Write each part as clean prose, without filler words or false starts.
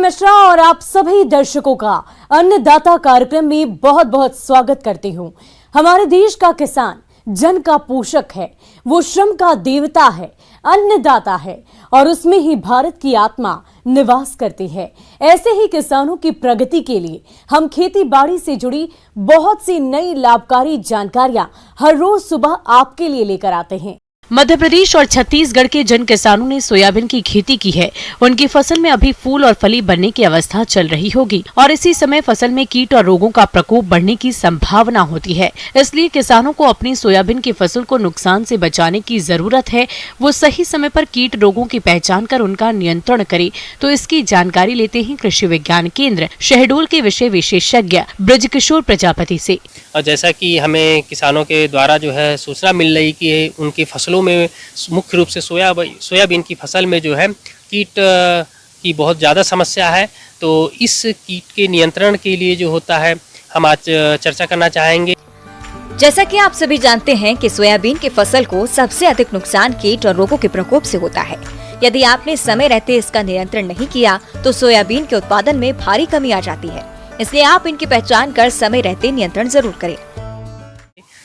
मिश्रा और आप सभी दर्शकों का अन्नदाता कार्यक्रम में बहुत बहुत स्वागत करती हूं। हमारे देश का किसान जन का पोषक है, वो श्रम का देवता है, अन्नदाता है और उसमें ही भारत की आत्मा निवास करती है। ऐसे ही किसानों की प्रगति के लिए हम खेती बाड़ी से जुड़ी बहुत सी नई लाभकारी जानकारियां हर रोज सुबह आपके लिए लेकर आते हैं। मध्य प्रदेश और छत्तीसगढ़ के जिन किसानों ने सोयाबीन की खेती की है, उनकी फसल में अभी फूल और फली बनने की अवस्था चल रही होगी और इसी समय फसल में कीट और रोगों का प्रकोप बढ़ने की संभावना होती है। इसलिए किसानों को अपनी सोयाबीन की फसल को नुकसान से बचाने की जरूरत है। वो सही समय पर कीट रोगों की पहचान कर उनका नियंत्रण करे। तो इसकी जानकारी लेते हैं कृषि विज्ञान केंद्र शहडोल के विषय विशेषज्ञ ब्रजकिशोर प्रजापति से। और जैसा कि हमें किसानों के द्वारा जो है सूचना मिल रही कि उनकी फसलों में मुख्य रूप से सोयाबीन की फसल में जो है कीट की बहुत ज़्यादा समस्या है, तो इस कीट के नियंत्रण के लिए जो होता है हम आज चर्चा करना चाहेंगे। जैसा कि आप सभी जानते हैं कि सोयाबीन की फसल को सबसे अधिक नुकसान कीट और रोगों के प्रकोप से होता है। यदि आपने समय रहते इसका नियंत्रण नहीं किया तो सोयाबीन के उत्पादन में भारी कमी आ जाती है। इसलिए आप इनकी पहचान कर समय रहते नियंत्रण जरूर करें।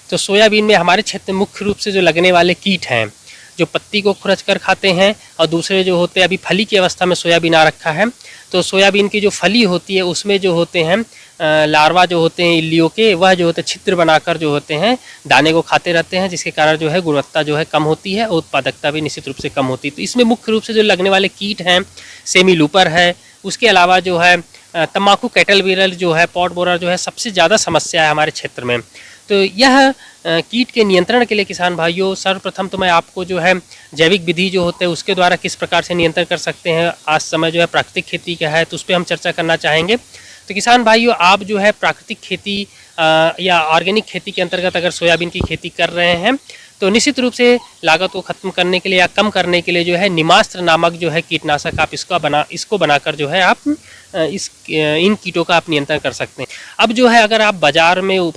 तो सोयाबीन में हमारे क्षेत्र में मुख्य रूप से जो लगने वाले कीट हैं, जो पत्ती को खुरच कर खाते हैं और दूसरे जो होते हैं, अभी फली की अवस्था में सोयाबीन आ रखा है, तो सोयाबीन की जो फली होती है उसमें जो होते हैं लार्वा जो होते हैं इल्लियों के, वह जो होते हैं छिद्र बनाकर जो होते हैं दाने को खाते रहते हैं, जिसके कारण जो है गुणवत्ता जो है कम होती है और उत्पादकता भी निश्चित रूप से कम होती है। तो इसमें मुख्य रूप से जो लगने वाले कीट हैं सेमी लूपर है, उसके अलावा जो है तम्बाकू कैटल बीरल जो है, पॉट बोरर जो है, सबसे ज़्यादा समस्या है हमारे क्षेत्र में। तो यह कीट के नियंत्रण के लिए किसान भाइयों, सर्वप्रथम तो मैं आपको जो है जैविक विधि जो होते हैं उसके द्वारा किस प्रकार से नियंत्रण कर सकते हैं। आज समय जो है प्राकृतिक खेती का है, तो उस पर हम चर्चा करना चाहेंगे। तो किसान भाइयों, आप जो है प्राकृतिक खेती या ऑर्गेनिक खेती के अंतर्गत अगर सोयाबीन की खेती कर रहे हैं तो निश्चित रूप से लागत को खत्म करने के लिए या कम करने के लिए जो है निमास्त्र नामक जो है कीटनाशक आप इसको बनाकर जो है आप इन कीटों का आप नियंत्रण कर सकते हैं। अब जो है अगर आप बाजार में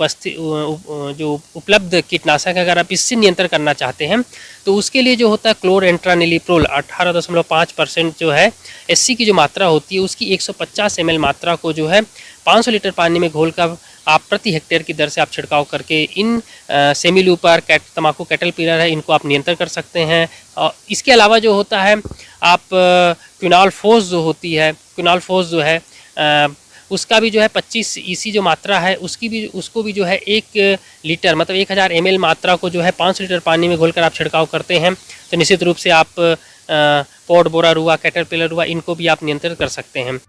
जो उपलब्ध कीटनाशक अगर आप इससे नियंत्रण करना चाहते हैं तो उसके लिए जो होता है क्लोरेंट्रानिलीप्रोल 18.5% जो है SC की जो मात्रा होती है उसकी 150 ml मात्रा को जो है 500 लीटर पानी में घोलकर आप प्रति हेक्टेयर की दर से आप छिड़काव करके इन सेमी लूपर तम्बाकू कैटल पिलर है, इनको आप नियंत्रण कर सकते हैं। और इसके अलावा जो होता है आप क्विनाल फोस जो है उसका भी जो है 25 EC जो मात्रा है उसको भी जो है 1 लीटर मतलब 1000 ml मात्रा को जो है 500 लीटर पानी में घोलकर आप छिड़काव करते हैं तो निश्चित रूप से आप पॉट बोरर हुआ, कैटल पिलर हुआ, इनको भी आप नियंत्रित कर सकते हैं।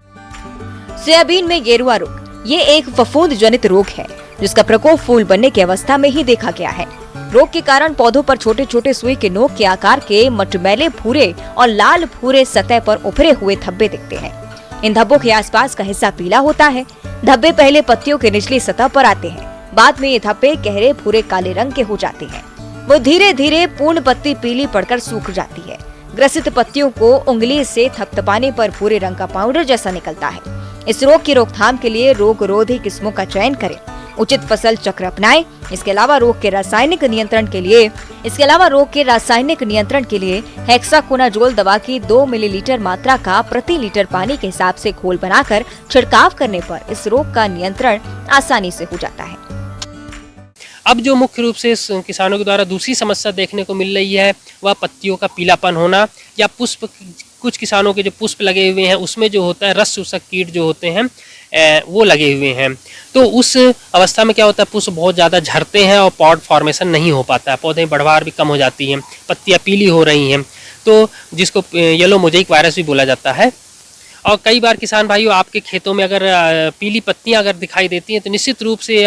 सोयाबीन में गेरुआ रोग ये एक फफूंद जनित रोग है जिसका प्रकोप फूल बनने की अवस्था में ही देखा गया है। रोग के कारण पौधों पर छोटे छोटे सुई के नोक के आकार के मटमैले भूरे और लाल भूरे सतह पर उभरे हुए धब्बे दिखते हैं। इन धब्बों के आसपास का हिस्सा पीला होता है। धब्बे पहले पत्तियों के निचली सतह पर आते हैं, बाद में ये धब्बे गहरे भूरे काले रंग के हो जाते हैं। वो धीरे धीरे पूर्ण पत्ती पीली पड़कर सूख जाती है। ग्रसित पत्तियों को उंगली से थपथपाने पर भूरे रंग का पाउडर जैसा निकलता है। इस रोग की रोकथाम के लिए रोगरोधी किस्मों का चयन करें, उचित फसल चक्र अपनाएं। इसके अलावा रोग के रासायनिक नियंत्रण के लिए हेक्साकोनाजोल दवा की 2 मिलीलीटर मात्रा का प्रति लीटर पानी के हिसाब से घोल बनाकर छिड़काव करने पर इस रोग का नियंत्रण आसानी से हो जाता है। अब जो मुख्य रूप से किसानों के द्वारा दूसरी समस्या देखने को मिल रही है वह पत्तियों का पीलापन होना या पुष्प, कुछ किसानों के जो पुष्प लगे हुए हैं उसमें जो होता है रस शोषक कीट जो होते हैं वो लगे हुए हैं। तो उस अवस्था में क्या होता है, पुष्प बहुत ज़्यादा झरते हैं और पॉड फॉर्मेशन नहीं हो पाता है, पौधे बढ़वार भी कम हो जाती हैं, पत्तियाँ पीली हो रही हैं, तो जिसको येलो मोज़ेक वायरस भी बोला जाता है। और कई बार किसान भाइयों आपके खेतों में अगर पीली पत्तियाँ अगर दिखाई देती हैं तो निश्चित रूप से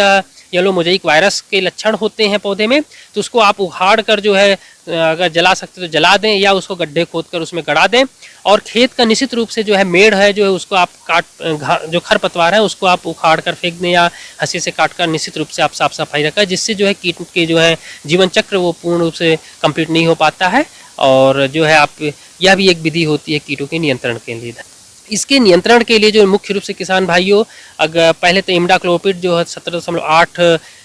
येलो मोज़ेक वायरस के लक्षण होते हैं पौधे में। तो उसको आप उखाड़ कर जो है अगर जला सकते तो जला दें या उसको गड्ढे खोद कर उसमें गड़ा दें। और खेत का निश्चित रूप से जो है मेड़ है जो है उसको आप जो खरपतवार है उसको आप उखाड़ कर फेंक दें या हंसी से काट कर निश्चित रूप से आप साफ सफाई रखें, जिससे जो है कीट के जो है जीवन चक्र वो पूर्ण रूप से कंप्लीट नहीं हो पाता है। और जो है आप यह भी एक विधि होती है कीटों के नियंत्रण के लिए। इसके नियंत्रण के लिए जो मुख्य रूप से किसान भाइयों अगर पहले तो इमिडाक्लोपिड जो है 17.8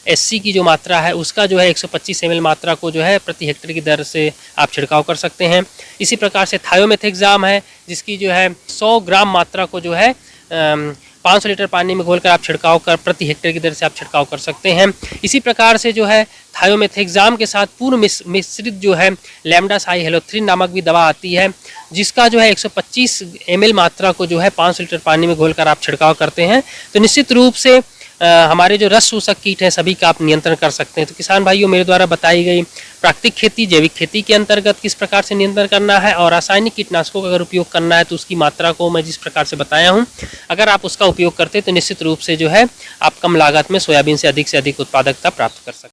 SC की जो मात्रा है उसका जो है 125 ml मात्रा को जो है प्रति हेक्टेयर की दर से आप छिड़काव कर सकते हैं। इसी प्रकार से थायोमेथेक्साम है जिसकी जो है 100 ग्राम मात्रा को जो है 500 लीटर पानी में घोलकर आप छिड़काव कर प्रति हेक्टेयर की दर से आप छिड़काव कर सकते हैं। इसी प्रकार से जो है थायोमेथेक्साम के साथ पूर्व मिश्रित जो है लैम्डासाइहेलोथ्रिन नामक भी दवा आती है जिसका जो है 125 ml मात्रा को जो है 500 लीटर पानी में घोलकर आप छिड़काव करते हैं तो निश्चित रूप से हमारे जो रस शोषक कीट हैं सभी का आप नियंत्रण कर सकते हैं। तो किसान भाइयों मेरे द्वारा बताई गई प्राकृतिक खेती जैविक खेती के अंतर्गत किस प्रकार से नियंत्रण करना है और रासायनिक कीटनाशकों का अगर उपयोग करना है तो उसकी मात्रा को मैं जिस प्रकार से बताया हूं अगर आप उसका उपयोग करते हैं तो निश्चित रूप से जो है आप कम लागत में सोयाबीन से अधिक उत्पादकता प्राप्त कर सकते हैं।